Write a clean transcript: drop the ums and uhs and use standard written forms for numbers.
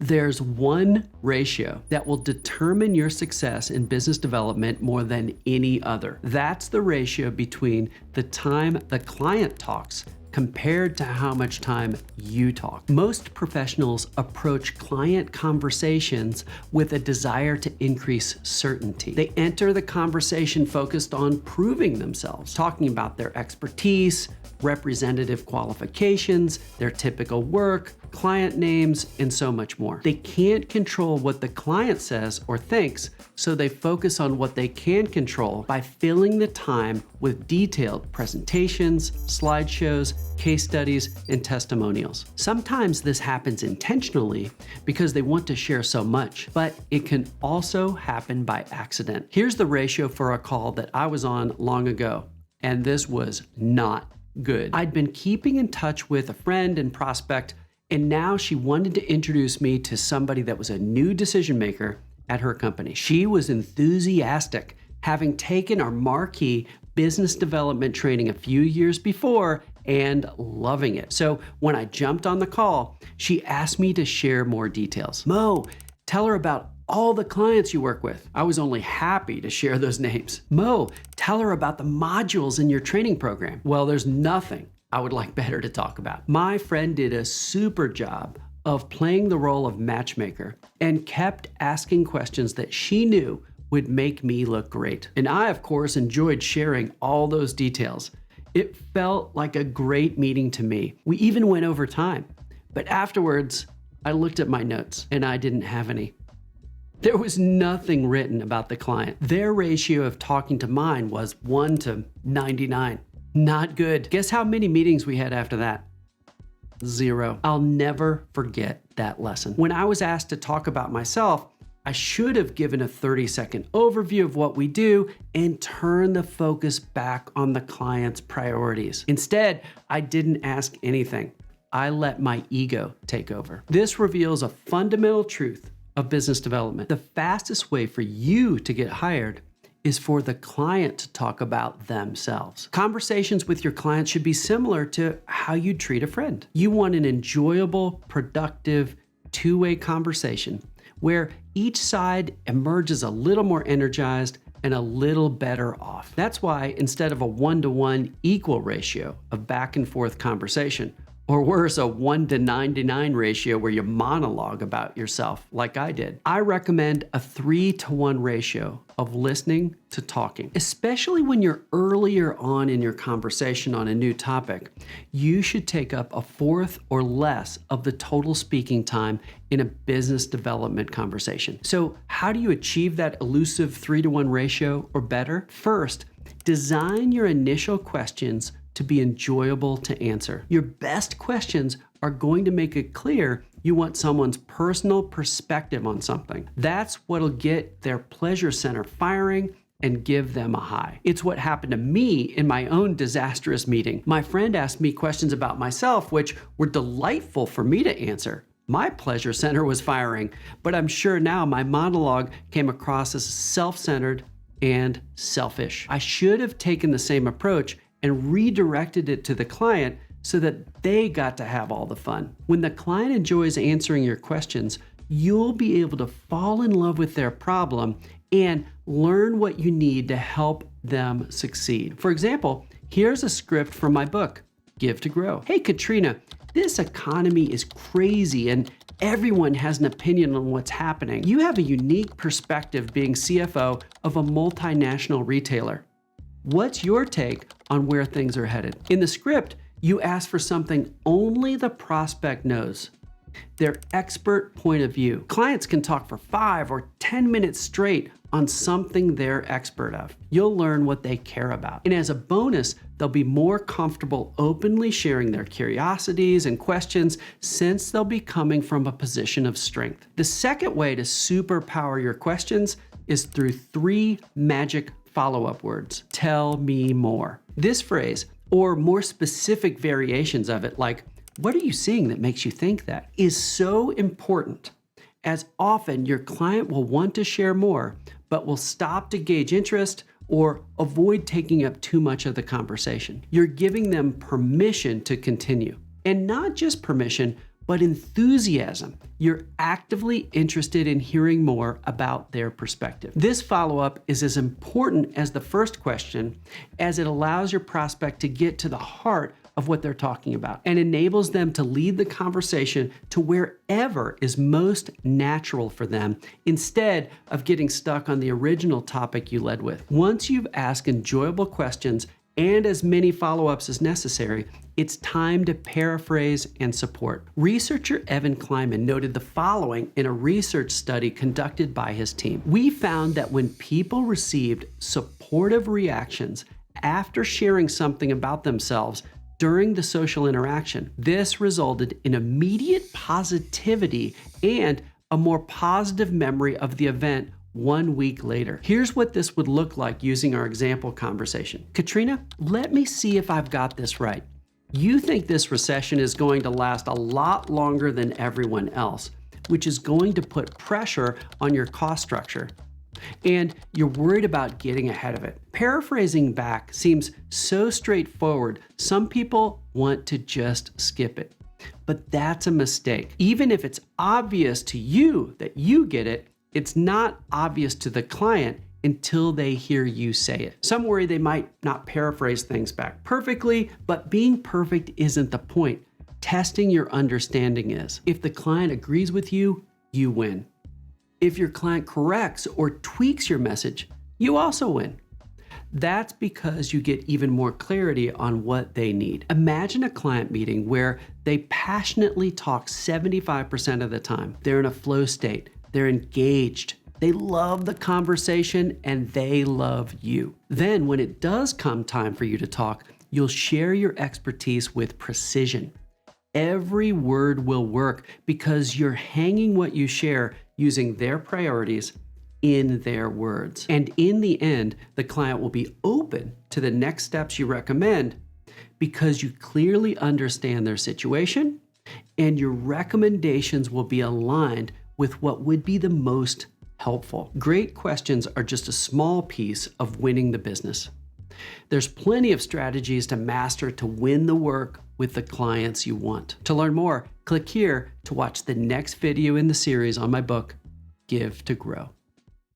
There's one ratio that will determine your success in business development more than any other. That's the ratio between the time the client talks compared to how much time you talk. Most professionals approach client conversations with a desire to increase certainty. They enter the conversation focused on proving themselves, talking about their expertise, representative qualifications, their typical work, client names, and so much more. They can't control what the client says or thinks, so they focus on what they can control by filling the time with detailed presentations, slideshows, case studies, and testimonials. Sometimes this happens intentionally because they want to share so much, but it can also happen by accident. Here's the ratio for a call that I was on long ago, and this was not good. I'd been keeping in touch with a friend and prospect, and now she wanted to introduce me to somebody that was a new decision maker at her company. She was enthusiastic, having taken our marquee business development training a few years before and loving it. So when I jumped on the call, she asked me to share more details. Mo, tell her about all the clients you work with. I was only happy to share those names. Mo, tell her about the modules in your training program. Well, there's nothing I would like better to talk about. My friend did a super job of playing the role of matchmaker and kept asking questions that she knew would make me look great. And I, of course, enjoyed sharing all those details. It felt like a great meeting to me. We even went over time. But afterwards, I looked at my notes and I didn't have any. There was nothing written about the client. Their ratio of talking to mine was 1 to 99. Not good. Guess how many meetings we had after that? 0. I'll never forget that lesson. When I was asked to talk about myself, I should have given a 30-second overview of what we do and turn the focus back on the client's priorities. Instead, I didn't ask anything. I let my ego take over. This reveals a fundamental truth of business development. The fastest way for you to get hired is for the client to talk about themselves. Conversations with your clients should be similar to how you treat a friend. You want an enjoyable, productive, two-way conversation where each side emerges a little more energized and a little better off. That's why instead of a 1-to-1 equal ratio of back and forth conversation, or worse, a 1 to 99 ratio where you monologue about yourself like I did, I recommend a 3-to-1 ratio of listening to talking. Especially when you're earlier on in your conversation on a new topic, you should take up a fourth or less of the total speaking time in a business development conversation. So how do you achieve that elusive 3-to-1 ratio or better? First, design your initial questions to be enjoyable to answer. Your best questions are going to make it clear you want someone's personal perspective on something. That's what'll get their pleasure center firing and give them a high. It's what happened to me in my own disastrous meeting. My friend asked me questions about myself, which were delightful for me to answer. My pleasure center was firing, but I'm sure now my monologue came across as self-centered and selfish. I should have taken the same approach and redirected it to the client so that they got to have all the fun. When the client enjoys answering your questions, you'll be able to fall in love with their problem and learn what you need to help them succeed. For example, here's a script from my book, Give to Grow. Hey, Katrina, this economy is crazy and everyone has an opinion on what's happening. You have a unique perspective being CFO of a multinational retailer. What's your take on where things are headed? In the script, you ask for something only the prospect knows, their expert point of view. Clients can talk for 5 or 10 minutes straight on something they're expert of. You'll learn what they care about. And as a bonus, they'll be more comfortable openly sharing their curiosities and questions since they'll be coming from a position of strength. The second way to superpower your questions is through 3 magic follow-up words. Tell me more. This phrase, or more specific variations of it, like, what are you seeing that makes you think that, is so important, as often your client will want to share more, but will stop to gauge interest or avoid taking up too much of the conversation. You're giving them permission to continue. And not just permission, but enthusiasm. You're actively interested in hearing more about their perspective. This follow-up is as important as the first question, as it allows your prospect to get to the heart of what they're talking about and enables them to lead the conversation to wherever is most natural for them instead of getting stuck on the original topic you led with. Once you've asked enjoyable questions and as many follow-ups as necessary, it's time to paraphrase and support. Researcher Evan Kleiman noted the following in a research study conducted by his team. We found that when people received supportive reactions after sharing something about themselves during the social interaction, this resulted in immediate positivity and a more positive memory of the event 1 week later. Here's what this would look like using our example conversation. Katrina, let me see if I've got this right. You think this recession is going to last a lot longer than everyone else, which is going to put pressure on your cost structure. And you're worried about getting ahead of it. Paraphrasing back seems so straightforward, some people want to just skip it. But that's a mistake. Even if it's obvious to you that you get it, it's not obvious to the client until they hear you say it. Some worry they might not paraphrase things back perfectly, but being perfect isn't the point. Testing your understanding is. If the client agrees with you, you win. If your client corrects or tweaks your message, you also win. That's because you get even more clarity on what they need. Imagine a client meeting where they passionately talk 75% of the time. They're in a flow state. They're engaged. They love the conversation and they love you. Then when it does come time for you to talk, you'll share your expertise with precision. Every word will work because you're hanging what you share using their priorities in their words. And in the end, the client will be open to the next steps you recommend because you clearly understand their situation and your recommendations will be aligned with what would be the most helpful. Great questions are just a small piece of winning the business. There's plenty of strategies to master to win the work with the clients you want. To learn more, click here to watch the next video in the series on my book, Give to Grow.